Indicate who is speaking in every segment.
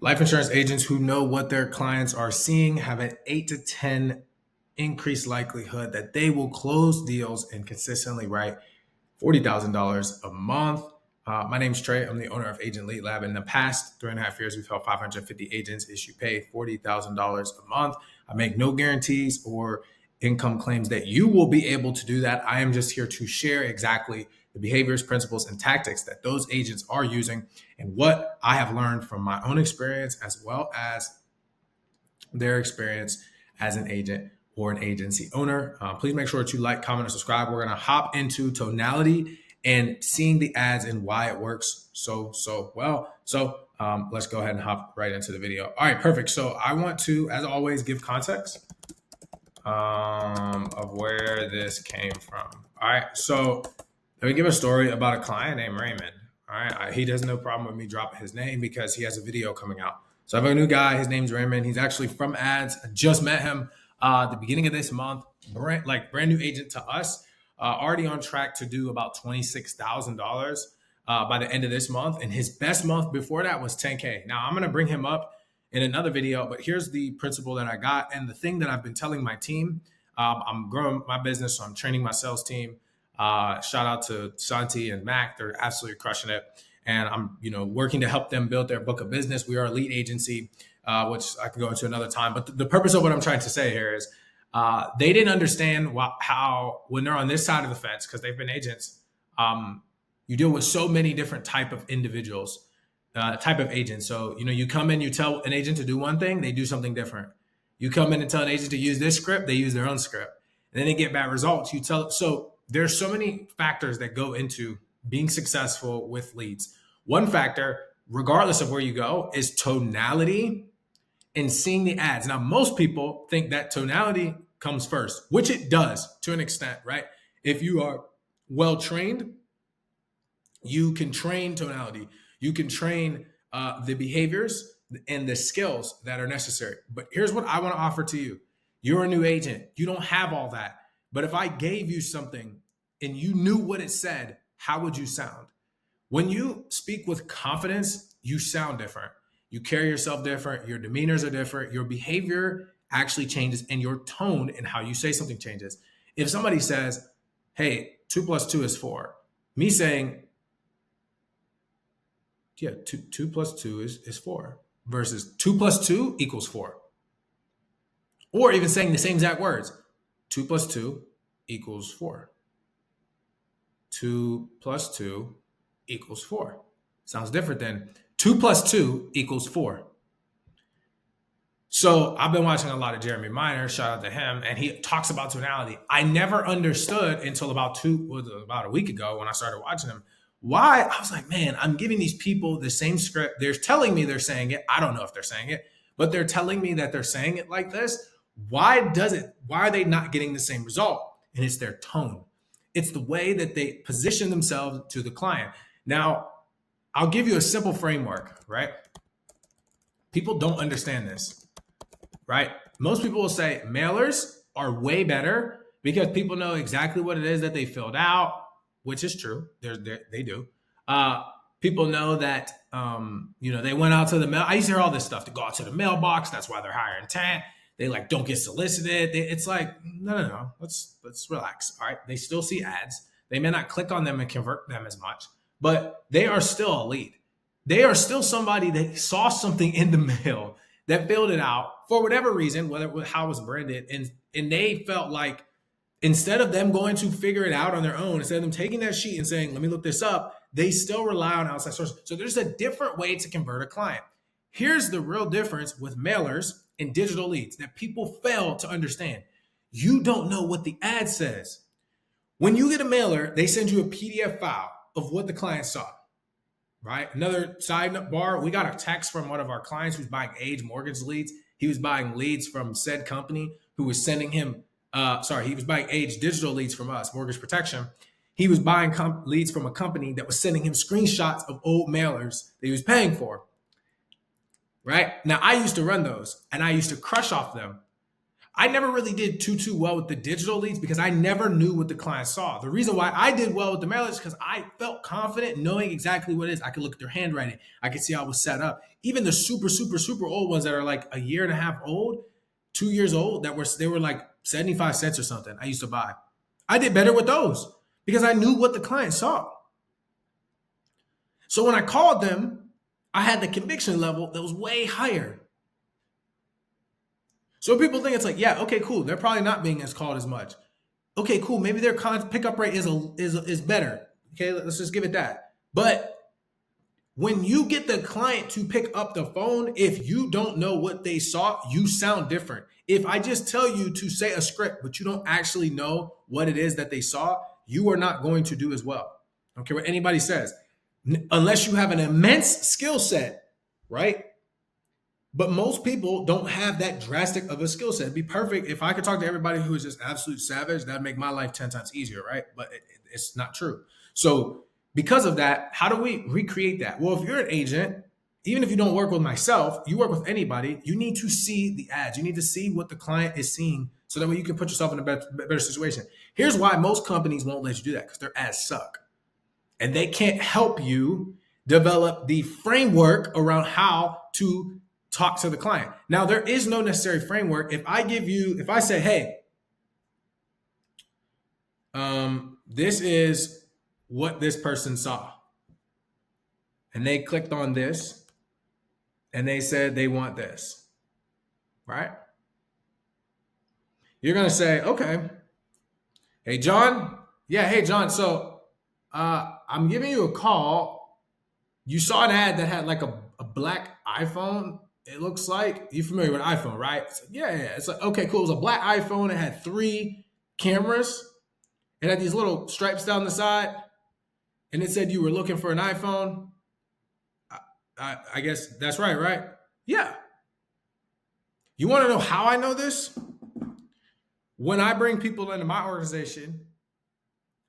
Speaker 1: Life insurance agents who know what their clients are seeing have an 8 to 10 increased likelihood that they will close deals and consistently write $40,000 a month. My name's Trey. I'm the owner of Agent Lead Lab. In the past 3.5 years, we've helped 550 agents issue pay $40,000 a month. I make no guarantees or income claims that you will be able to do that. I am just here to share exactly the behaviors, principles, and tactics that those agents are using and what I have learned from my own experience as well as their experience as an agent or an agency owner. Please make sure to like, comment, and subscribe. We're going to hop into tonality and seeing the ads and why it works so well. So let's go ahead and hop right into the video. All right, perfect. So I want to, as always, give context of where this came from. All right, so let me give a story about a client named Raymond. All right, he has no problem with me dropping his name because he has a video coming out. So I have a new guy. His name's Raymond. He's actually from ads. I just met him at the beginning of this month. Brand new agent to us. Already on track to do about $26,000 by the end of this month. And his best month before that was 10K. Now I'm going to bring him up in another video, but here's the principle that I got. And the thing that I've been telling my team, I'm growing my business. So I'm training my sales team. Shout out to Santi and Mac. They're absolutely crushing it. And I'm, working to help them build their book of business. We are a lead agency, which I can go into another time. But the purpose of what I'm trying to say here is they didn't understand how when they're on this side of the fence, because they've been agents, you deal with so many different type of individuals, type of agents. So, you come in, you tell an agent to do one thing, they do something different. You come in and tell an agent to use this script, they use their own script. And then they get bad results. So there's so many factors that go into being successful with leads. One factor, regardless of where you go, is tonality and seeing the ads. Now, most people think that tonality comes first, which it does to an extent, right? If you are well trained, you can train tonality. You can train the behaviors and the skills that are necessary. But here's what I want to offer to you. You're a new agent. You don't have all that. But if I gave you something and you knew what it said, how would you sound? When you speak with confidence, you sound different. You carry yourself different. Your demeanors are different. Your behavior actually changes and your tone and how you say something changes. If somebody says, hey, 2 + 2 is 4, me saying, yeah, 2 + 2 is 4 versus 2 + 2 = 4. Or even saying the same exact words, 2 + 2 = 4. 2 + 2 = 4. Sounds different than 2 + 2 = 4. So I've been watching a lot of Jeremy Minor, shout out to him, and he talks about tonality. I never understood until about a week ago when I started watching him, why. I was like, man, I'm giving these people the same script. They're telling me they're saying it. I don't know if they're saying it, but they're telling me that they're saying it like this. Why are they not getting the same result? And it's their tone. It's the way that they position themselves to the client. Now, I'll give you a simple framework, right? People don't understand this, right? Most people will say mailers are way better because people know exactly what it is that they filled out, which is true. They do. People know that, they went out to the mail. I used to hear all this stuff to go out to the mailbox. That's why they're higher intent. They don't get solicited. It's like, no. Let's relax. All right. They still see ads. They may not click on them and convert them as much, but they are still a lead. They are still somebody that saw something in the mail, that filled it out for whatever reason, how it was branded. And they felt like instead of them going to figure it out on their own, instead of them taking that sheet and saying, let me look this up, they still rely on outside sources. So there's a different way to convert a client. Here's the real difference with mailers and digital leads that people fail to understand. You don't know what the ad says. When you get a mailer, they send you a PDF file of what the client saw, right? Another side bar, we got a text from one of our clients who's buying age mortgage leads. He was buying leads from said company who was sending him, he was buying age digital leads from us, mortgage protection. He was buying leads from a company that was sending him screenshots of old mailers that he was paying for. Right? Now, I used to run those and I used to crush off them. I never really did too well with the digital leads because I never knew what the client saw. The reason why I did well with the mail is because I felt confident knowing exactly what it is. I could look at their handwriting. I could see how it was set up. Even the super old ones that are like a year and a half old, 2 years old, they were like 75 cents or something. I used to buy. I did better with those because I knew what the client saw. So when I called them, I had the conviction level that was way higher. So people think it's like, yeah, okay, cool. They're probably not being as called as much. Okay, cool. Maybe their pickup rate is better. Okay, let's just give it that. But when you get the client to pick up the phone, if you don't know what they saw, you sound different. If I just tell you to say a script, but you don't actually know what it is that they saw, you are not going to do as well. I don't care what anybody says. Unless you have an immense skill set, right? But most people don't have that drastic of a skill set. It'd be perfect if I could talk to everybody who is just absolute savage. That'd make my life 10 times easier, right? But it's not true. So because of that, how do we recreate that? Well, if you're an agent, even if you don't work with myself, you work with anybody, you need to see the ads. You need to see what the client is seeing so that way you can put yourself in a better situation. Here's why most companies won't let you do that, because their ads suck. And they can't help you develop the framework around how to talk to the client. Now, there is no necessary framework. If I say, hey, this is what this person saw, and they clicked on this, and they said they want this, right? You're going to say, okay, hey, John. Yeah, hey, John. So I'm giving you a call. You saw an ad that had like a black iPhone. It looks like, you familiar with iPhone, right? Like, yeah. It's like, okay, cool. It was a black iPhone. It had 3 cameras. It had these little stripes down the side. And it said you were looking for an iPhone. I guess that's right? Yeah. You want to know how I know this? When I bring people into my organization,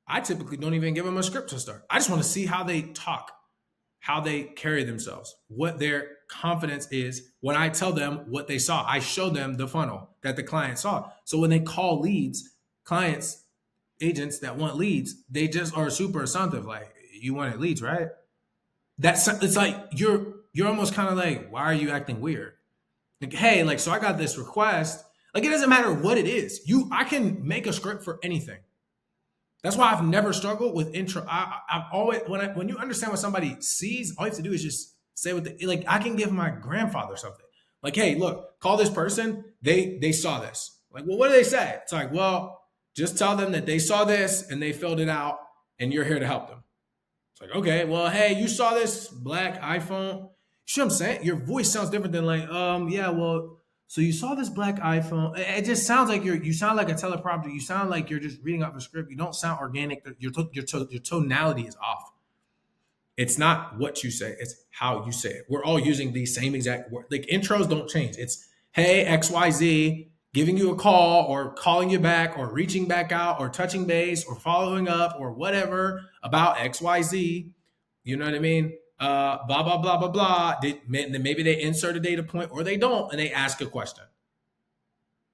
Speaker 1: I typically don't even give them a script to start. I just want to see how they talk, how they carry themselves, what their confidence is. When I tell them what they saw, I show them the funnel that the client saw. So when they call leads, clients, agents that want leads, they just are super assumptive. Like, you wanted leads, right? It's like you're almost kind of like, why are you acting weird? Like, hey, like, so I got this request. Like, it doesn't matter what it is. I can make a script for anything. That's why I've never struggled with intro. I've always, when you understand what somebody sees, all you have to do is just say like, I can give my grandfather something. Like, hey, look, call this person. They saw this. Like, well, what do they say? It's like, well, just tell them that they saw this and they filled it out and you're here to help them. It's like, okay, well, hey, you saw this black iPhone. You see what I'm saying? Your voice sounds different than like, yeah, well, so you saw this black iPhone. It just sounds like you sound like a teleprompter. You sound like you're just reading off a script. You don't sound organic. Your tonality is off. It's not what you say. It's how you say it. We're all using the same exact word. Like, intros don't change. It's, hey, XYZ, giving you a call or calling you back or reaching back out or touching base or following up or whatever about XYZ. You know what I mean? Blah, blah, blah, blah, blah. Maybe they insert a data point or they don't, and they ask a question.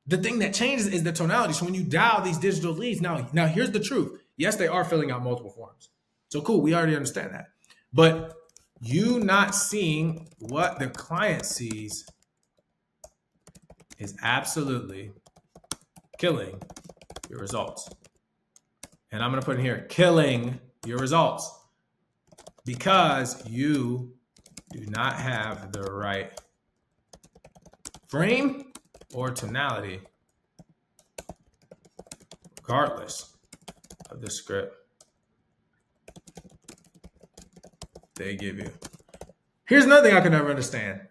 Speaker 1: The thing that changes is the tonality. So when you dial these digital leads, now here's the truth. Yes, they are filling out multiple forms. So cool, we already understand that. But you not seeing what the client sees is absolutely killing your results. And I'm going to put in here, killing your results, because you do not have the right frame or tonality, regardless of the script they give you. Here's another thing I could never understand.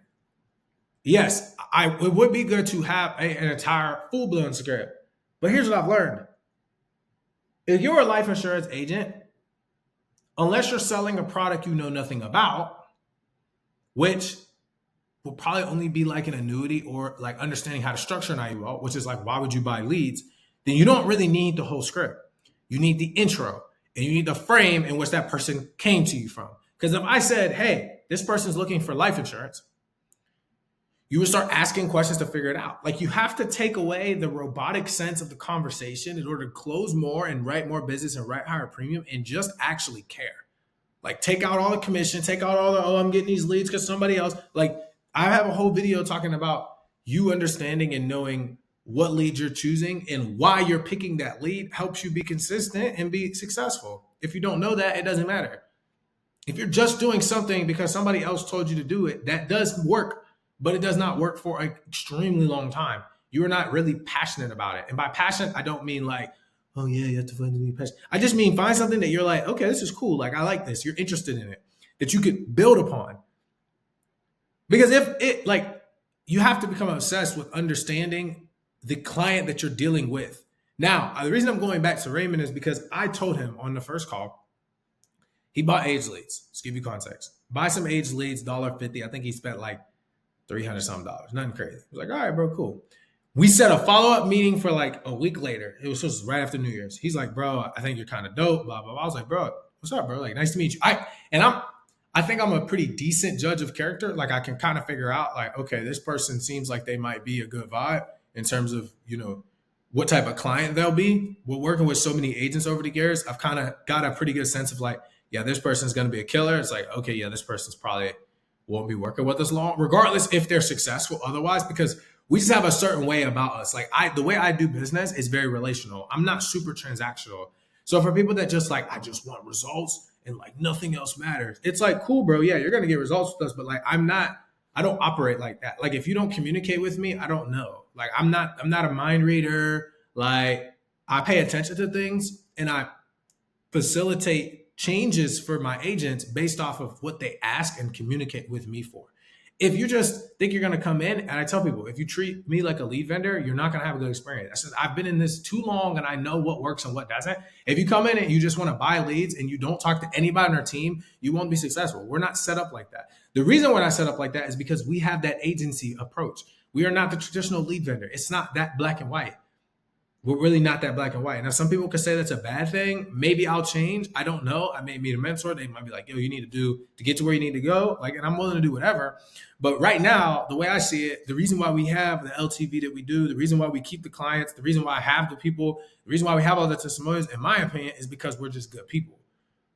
Speaker 1: Yes, it would be good to have an entire full-blown script, but here's what I've learned. If you're a life insurance agent, unless you're selling a product you know nothing about, which will probably only be like an annuity or like understanding how to structure an IUL, which is like, why would you buy leads? Then you don't really need the whole script. You need the intro and you need the frame in which that person came to you from. Because if I said, hey, this person's looking for life insurance, You would start asking questions to figure it out. Like you have to take away the robotic sense of the conversation in order to close more and write more business and write higher premium and just actually care. Like take out all the commission, take out all the, oh, I'm getting these leads because somebody else. Like I have a whole video talking about you understanding and knowing what lead you're choosing and why you're picking that lead helps you be consistent and be successful. If you don't know that, it doesn't matter. If you're just doing something because somebody else told you to do it, that does work, but it does not work for an extremely long time. You are not really passionate about it. And by passionate, I don't mean like, oh yeah, you have to find me passionate. I just mean find something that you're like, okay, this is cool. Like I like this. You're interested in it, that you could build upon. Because if it like you have to become obsessed with understanding the client that you're dealing with. Now, the reason I'm going back to Raymond is because I told him on the first call, he bought age leads. Let's give you context. Buy some age leads, $1.50. I think he spent like $300 something. Nothing crazy. I was like, all right, bro, cool. We set a follow-up meeting for like a week later. It was just right after New Year's. He's like, bro, I think you're kind of dope, blah, blah, blah. I was like, bro, what's up, bro? Like, nice to meet you. I think I'm a pretty decent judge of character. Like I can kind of figure out like, okay, this person seems like they might be a good vibe in terms of, what type of client they'll be. We're working with so many agents over the years. I've kind of got a pretty good sense of like, yeah, this person's going to be a killer. It's like, okay, yeah, this person's probably won't be working with us long, regardless if they're successful otherwise, because we just have a certain way about us. Like the way I do business is very relational. I'm not super transactional. So for people that just like, I just want results and like nothing else matters. It's like, cool, bro. Yeah, you're going to get results with us, but like, I don't operate like that. Like if you don't communicate with me, I don't know. Like I'm not a mind reader. Like I pay attention to things and I facilitate changes for my agents based off of what they ask and communicate with me for. If you just think you're going to come in, and I tell people, if you treat me like a lead vendor, you're not going to have a good experience. I said, I've been in this too long and I know what works and what doesn't. If you come in and you just want to buy leads and you don't talk to anybody on our team, you won't be successful. We're not set up like that. The reason we're not set up like that is because we have that agency approach. We are not the traditional lead vendor. It's not that black and white. We're really not that black and white. Now, some people could say that's a bad thing. Maybe I'll change. I don't know. I may meet a mentor. They might be like, yo, you need to do to get to where you need to go. Like, and I'm willing to do whatever. But right now, the way I see it, the reason why we have the LTV that we do, the reason why we keep the clients, the reason why I have the people, the reason why we have all the testimonials, in my opinion, is because we're just good people.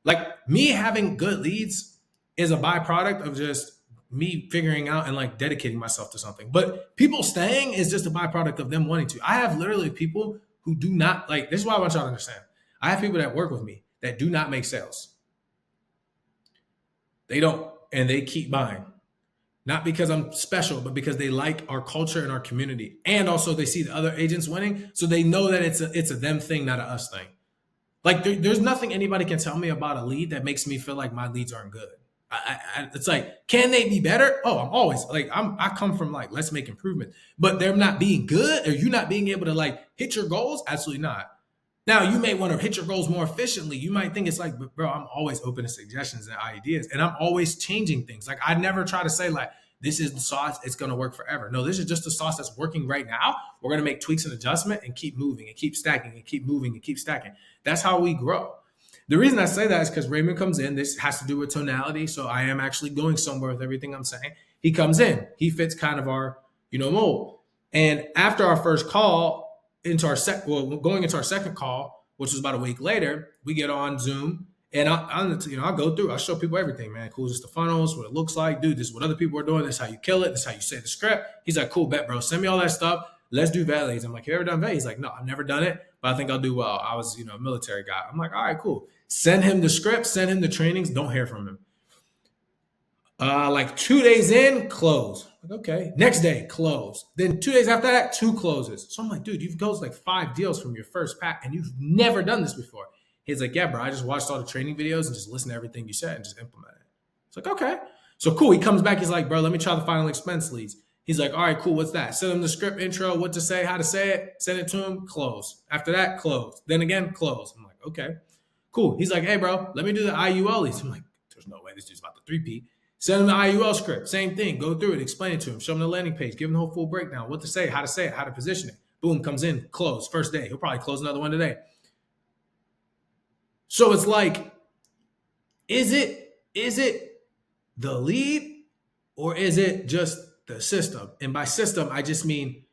Speaker 1: Like me having good leads is a byproduct of just me figuring out and like dedicating myself to something. But people staying is just a byproduct of them wanting to. I have literally people who do not like, this is why I want y'all to understand. I have people that work with me that do not make sales. They don't, and they keep buying. Not because I'm special, but because they like our culture and our community. And also they see the other agents winning. So they know that it's a them thing, not a us thing. Like there's nothing anybody can tell me about a lead that makes me feel like my leads aren't good. It's like, can they be better? Oh, I'm always like, I come from like, let's make improvement, but they're not being good or you not being able to like hit your goals. Absolutely not. Now you may want to hit your goals more efficiently. You might think it's like, but bro, I'm always open to suggestions and ideas and I'm always changing things. Like I never try to say like, this is the sauce. It's going to work forever. No, this is just the sauce that's working right now. We're going to make tweaks and adjustment and keep moving and keep stacking and keep moving and keep stacking. That's how we grow. The reason I say that is because Raymond comes in. This has to do with tonality. So I am actually going somewhere with everything I'm saying. He comes in. He fits kind of our, mold. And after our first call, going into our second call, which was about a week later, we get on Zoom and I'll go through. I'll show people everything, man. Cool, just the funnels, what it looks like. Dude, this is what other people are doing. This is how you kill it. This is how you say the script. He's like, cool, bet, bro. Send me all that stuff. Let's do vet leads. I'm like, you ever done vet? He's like, no, I've never done it, but I think I'll do well. I was, a military guy. I'm like, all right, cool. Send him the script, send him the trainings. Don't hear from him. Like 2 days in, close. Like, okay. Next day, close. Then 2 days after that, 2 closes. So I'm like, dude, you've closed like 5 deals from your first pack and you've never done this before. He's like, yeah, bro, I just watched all the training videos and just listened to everything you said and just implement it. It's like, okay. So cool. He comes back. He's like, bro, let me try the final expense leads. He's like, all right, cool. What's that? Send him the script intro, what to say, how to say it. Send it to him, close. After that, close. Then again, close. I'm like, okay, cool. He's like, hey, bro, let me do the IUL leads. I'm like, there's no way this dude's about to 3P. Send him the IUL script. Same thing. Go through it. Explain it to him. Show him the landing page. Give him the whole full breakdown. What to say, how to position it. Boom, comes in, close. First day. He'll probably close another one today. So it's like, is it the lead or is it just the system. And by system, I just mean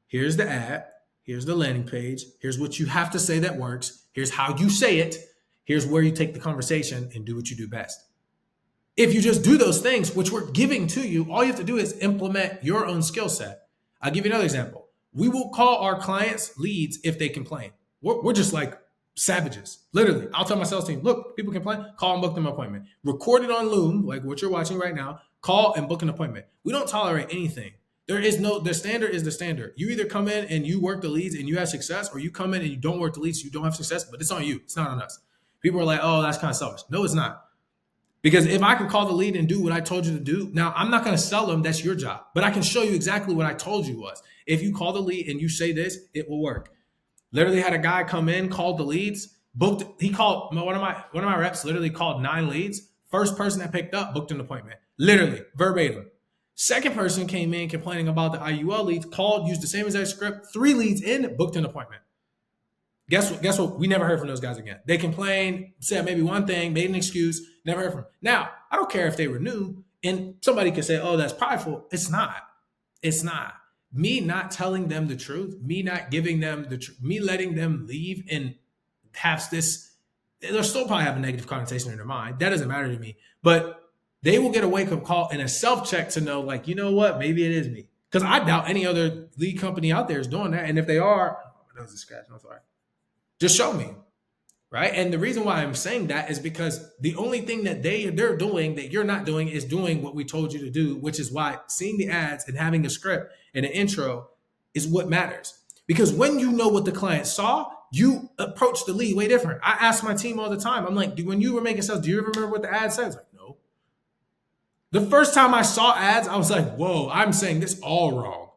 Speaker 1: here's the ad, here's the landing page, here's what you have to say that works, here's how you say it, here's where you take the conversation and do what you do best. If you just do those things, which we're giving to you, all you have to do is implement your own skill set. I'll give you another example. We will call our clients leads if they complain. We're just like savages. Literally, I'll tell my sales team, look, people complain, call and book them an appointment. Record it on Loom, like what you're watching right now, call and book an appointment. We don't tolerate anything. The standard is the standard. You either come in and you work the leads and you have success, or you come in and you don't work the leads, you don't have success, but it's on you. It's not on us. People are like, oh, that's kind of selfish. No, it's not. Because if I can call the lead and do what I told you to do, now I'm not going to sell them. That's your job. But I can show you exactly what I told you was. If you call the lead and you say this, it will work. Literally had a guy come in, called the leads, booked. He called one of my reps. Literally called 9 leads. First person that picked up booked an appointment. Literally verbatim. Second person came in complaining about the IUL leads, called, used the same exact script, 3 leads in, booked an appointment. Guess what? We never heard from those guys again. They complained, said maybe one thing, made an excuse, never heard from them. Now, I don't care if they were new, and somebody could say, oh, that's prideful. It's not. It's not. Me not telling them the truth, me not giving them the truth, me letting them leave and have this, they'll still probably have a negative connotation in their mind. That doesn't matter to me. But they will get a wake-up call and a self-check to know, like, you know what? Maybe it is me. Because I doubt any other lead company out there is doing that. And if they are, that was a scratch. I'm sorry. Just show me, right? And the reason why I'm saying that is because the only thing that they're doing that you're not doing is doing what we told you to do, which is why seeing the ads and having a script and an intro is what matters. Because when you know what the client saw, you approach the lead way different. I ask my team all the time, I'm like, when you were making sales, do you ever remember what the ad says? Like, no. The first time I saw ads, I was like, whoa, I'm saying this all wrong.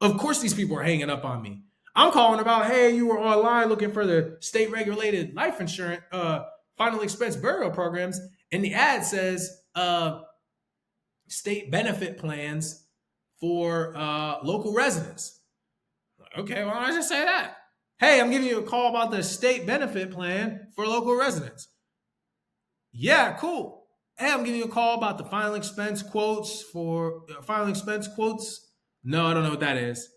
Speaker 1: Of course these people are hanging up on me. I'm calling about, hey, you were online looking for the state-regulated life insurance, final expense burial programs, and the ad says state benefit plans for local residents. Okay, why don't I just say that? Hey, I'm giving you a call about the state benefit plan for local residents. Yeah, cool. Hey, I'm giving you a call about the final expense quotes for final expense quotes. No, I don't know what that is.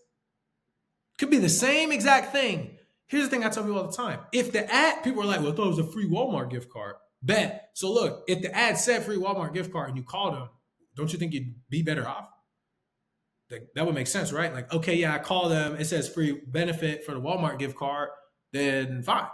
Speaker 1: Could be the same exact thing. Here's the thing I tell people all the time. If the ad, people are like, well, I thought it was a free Walmart gift card. Bet. So look, if the ad said free Walmart gift card and you called them, don't you think you'd be better off? That would make sense, right? Like, okay, yeah, I call them, it says free benefit for the Walmart gift card, then fine.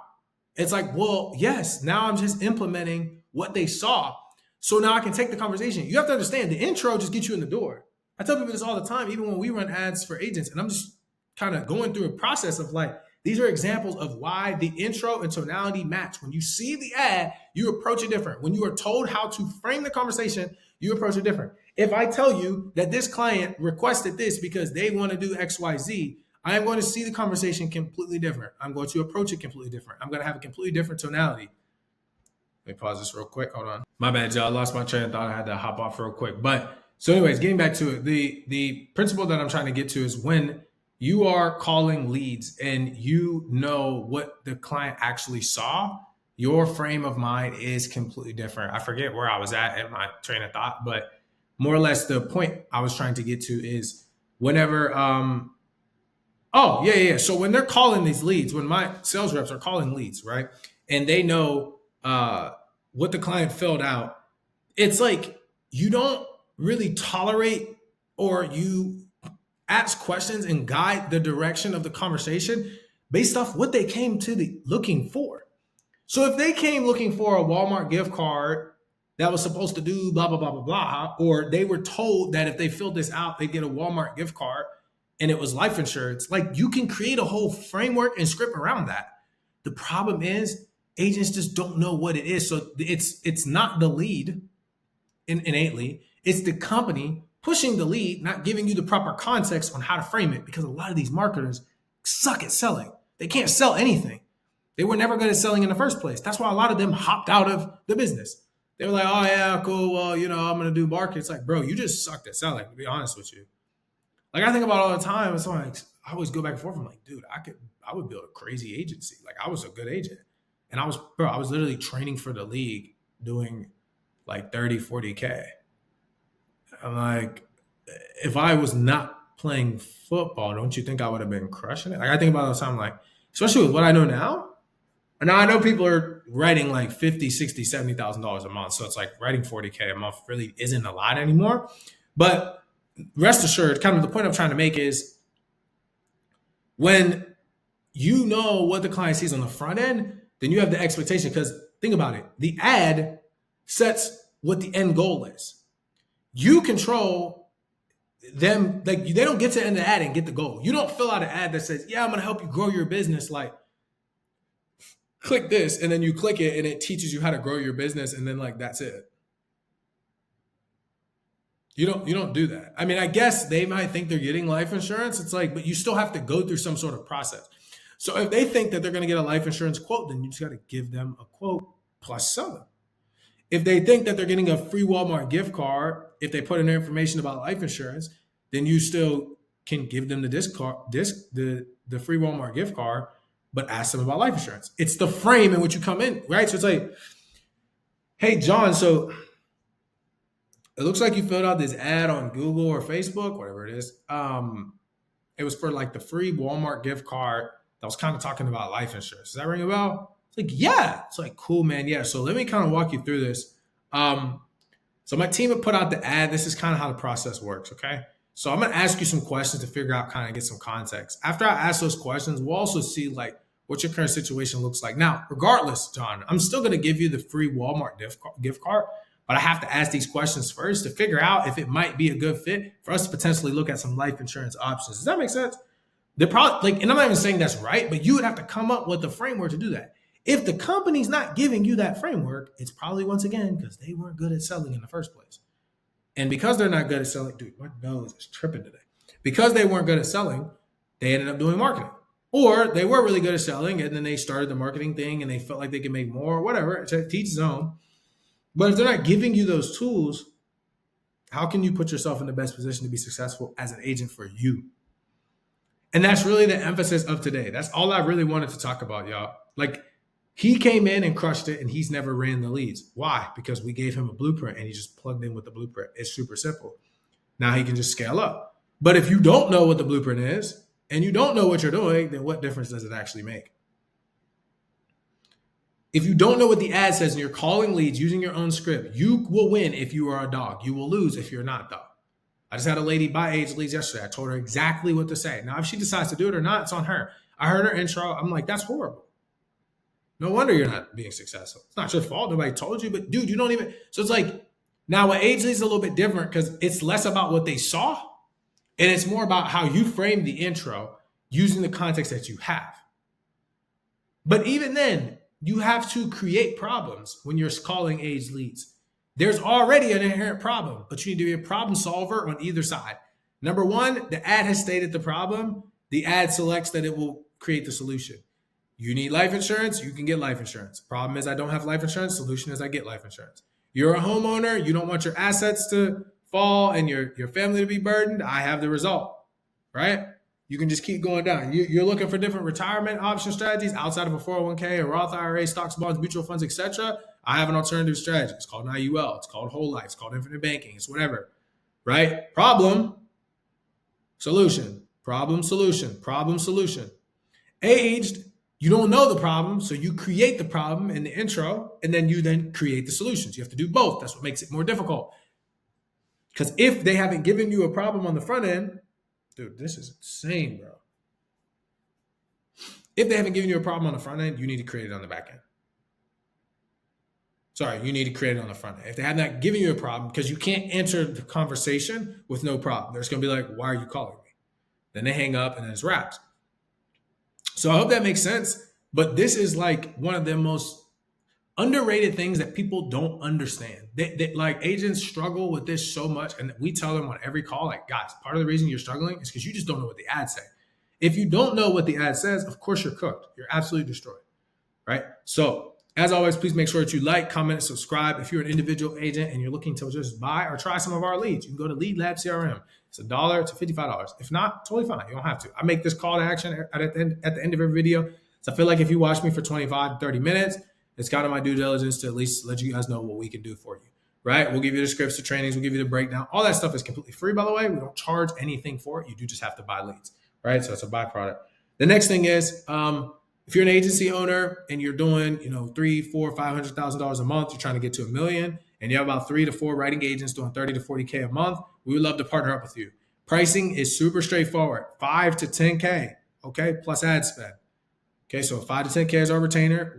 Speaker 1: It's like, well, yes, now I'm just implementing what they saw. So now I can take the conversation. You have to understand the intro just gets you in the door. I tell people this all the time, even when we run ads for agents, and I'm just kind of going through a process of like, these are examples of why the intro and tonality match. When you see the ad, you approach it different. When you are told how to frame the conversation, you approach it different. If I tell you that this client requested this because they want to do XYZ, I am going to see the conversation completely different. I'm going to approach it completely different. I'm going to have a completely different tonality. Let me pause this real quick. Hold on. My bad, y'all. I lost my train of thought. I had to hop off real quick. But so anyways, getting back to it, the principle that I'm trying to get to is when you are calling leads and you know what the client actually saw, your frame of mind is completely different. I forget where I was at in my train of thought, but more or less the point I was trying to get to is whenever, So when they're calling these leads, when my sales reps are calling leads, right? And they know what the client filled out, it's like you don't really tolerate or you ask questions and guide the direction of the conversation based off what they came to looking for. So if they came looking for a Walmart gift card that was supposed to do blah, blah, blah, blah, blah, or they were told that if they filled this out, they get a Walmart gift card and it was life insurance, like you can create a whole framework and script around that. The problem is agents just don't know what it is. So it's not the lead innately, it's the company pushing the lead, not giving you the proper context on how to frame it, because a lot of these marketers suck at selling. They can't sell anything. They were never good at selling in the first place. That's why a lot of them hopped out of the business. They were like, oh yeah, cool. Well, I'm going to do market. It's like, bro, you just sucked at selling, to be honest with you. Like I think about it all the time. It's like, I always go back and forth. I'm like, dude, I would build a crazy agency. Like I was a good agent. And I was literally training for the league doing like 30, 40K. I'm like, if I was not playing football, don't you think I would have been crushing it? Like I think about it all the time, like, especially with what I know now. And now I know people are writing like 50, 60, $70,000 a month. So it's like writing 40K a month really isn't a lot anymore. But rest assured, kind of the point I'm trying to make is when you know what the client sees on the front end, then you have the expectation. Because think about it, the ad sets what the end goal is. You control them, like they don't get to the end of the ad and get the goal. You don't fill out an ad that says, yeah, I'm gonna help you grow your business. Like, click this, and then you click it and it teaches you how to grow your business, and then like that's it. You don't do that. I mean, I guess they might think they're getting life insurance. It's like, but you still have to go through some sort of process. So if they think that they're going to get a life insurance quote, then you just got to give them a quote plus sell them. If they think that they're getting a free Walmart gift card, if they put in their information about life insurance, then you still can give them the free Walmart gift card, but ask them about life insurance. It's the frame in which you come in, right? So it's like, hey, John, so it looks like you filled out this ad on Google or Facebook, whatever it is. It was for like the free Walmart gift card that was kind of talking about life insurance. Does that ring a bell? It's like, yeah. It's like, cool, man. Yeah. So let me kind of walk you through this. So my team had put out the ad. This is kind of how the process works. Okay. So I'm going to ask you some questions to figure out, kind of get some context. After I ask those questions, we'll also see like what your current situation looks like. Now, regardless, John, I'm still going to give you the free Walmart gift card, but I have to ask these questions first to figure out if it might be a good fit for us to potentially look at some life insurance options. Does that make sense? They're probably like, and I'm not even saying that's right, but you would have to come up with a framework to do that. If the company's not giving you that framework, it's probably once again because they weren't good at selling in the first place. And because they're not good at selling, dude, my nose is tripping today. Because they weren't good at selling, they ended up doing marketing. Or they were really good at selling and then they started the marketing thing and they felt like they could make more or whatever, to teach his own. But if they're not giving you those tools, how can you put yourself in the best position to be successful as an agent for you? And that's really the emphasis of today. That's all I really wanted to talk about, y'all. Like, he came in and crushed it and he's never ran the leads. Why? Because we gave him a blueprint and he just plugged in with the blueprint. It's super simple. Now he can just scale up. But if you don't know what the blueprint is and you don't know what you're doing, then what difference does it actually make? If you don't know what the ad says and you're calling leads using your own script, you will win if you are a dog. You will lose if you're not a dog. I just had a lady buy age leads yesterday. I told her exactly what to say. Now, if she decides to do it or not, it's on her. I heard her intro. I'm like, that's horrible. No wonder you're not being successful. It's not your fault. Nobody told you, but dude, you don't even. So it's like, now with age leads is a little bit different because it's less about what they saw and it's more about how you frame the intro using the context that you have. But even then, you have to create problems when you're calling age leads. There's already an inherent problem, but you need to be a problem solver on either side. Number one, the ad has stated the problem. The ad selects that it will create the solution. You need life insurance, you can get life insurance. Problem is I don't have life insurance. Solution is I get life insurance. You're a homeowner, you don't want your assets to fall and your family to be burdened. I have the result, right? You can just keep going down. You're looking for different retirement option strategies outside of a 401k, a Roth IRA, stocks, bonds, mutual funds, etc. I have an alternative strategy. It's called an IUL. It's called whole life. It's called infinite banking. It's whatever, right? Problem, solution, problem, solution, problem, solution. Aged, you don't know the problem, so you create the problem in the intro, and then you then create the solutions. You have to do both. That's what makes it more difficult. Because if they haven't given you a problem on the front end, dude, this is insane, bro. If they haven't given you a problem on the front end, you need to create it on the back end. Sorry, you need to create it on the front end. If they have not given you a problem, because you can't enter the conversation with no problem. They're just going to be like, why are you calling me? Then they hang up and then it's wrapped. So I hope that makes sense. But this is like one of the most underrated things that people don't understand. Like agents struggle with this so much. And we tell them on every call, like, guys, part of the reason you're struggling is because you just don't know what the ad say. If you don't know what the ad says, of course you're cooked. You're absolutely destroyed, right? So as always, please make sure that you like, comment, and subscribe. If you're an individual agent and you're looking to just buy or try some of our leads, you can go to Lead Lab CRM. It's $1 to $55. If not, totally fine. You don't have to. I make this call to action at the end of every video. So I feel like if you watch me for 25 to 30 minutes, it's kind of my due diligence to at least let you guys know what we can do for you. right? We'll give you the scripts, the trainings, we'll give you the breakdown. All that stuff is completely free, by the way. We don't charge anything for it. You do just have to buy leads, right? So it's a byproduct. The next thing is, if you're an agency owner and you're doing, $3, $4, $500,000 a month, you're trying to get to $1 million, and you have about 3 to 4 writing agents doing 30 to 40K a month, we would love to partner up with you. Pricing is super straightforward, 5 to 10K, okay, plus ad spend. Okay, so 5 to 10K is our retainer.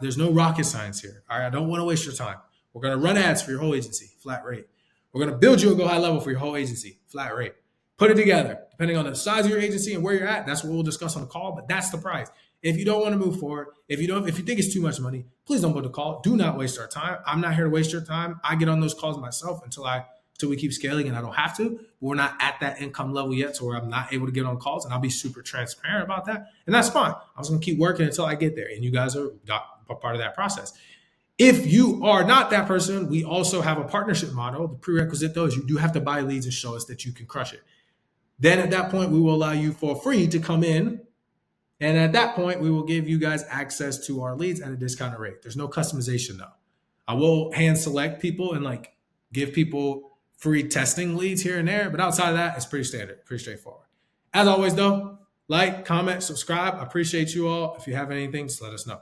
Speaker 1: There's no rocket science here. All right, I don't want to waste your time. We're going to run ads for your whole agency, flat rate. We're going to build you a go high level for your whole agency, flat rate. Put it together. Depending on the size of your agency and where you're at, that's what we'll discuss on the call, but that's the price. If you don't want to move forward, if you think it's too much money, please don't book the call. Do not waste our time. I'm not here to waste your time. I get on those calls myself until we keep scaling and I don't have to. But we're not at that income level yet, so where I'm not able to get on calls, and I'll be super transparent about that. And that's fine. I'm just gonna keep working until I get there. And you guys are a part of that process. If you are not that person, we also have a partnership model. The prerequisite, though, is you do have to buy leads and show us that you can crush it. Then at that point, we will allow you for free to come in. And at that point, we will give you guys access to our leads at a discounted rate. There's no customization, though. I will hand select people and give people free testing leads here and there. But outside of that, it's pretty standard, pretty straightforward. As always, though, like, comment, subscribe. I appreciate you all. If you have anything, just let us know.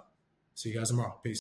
Speaker 1: See you guys tomorrow. Peace.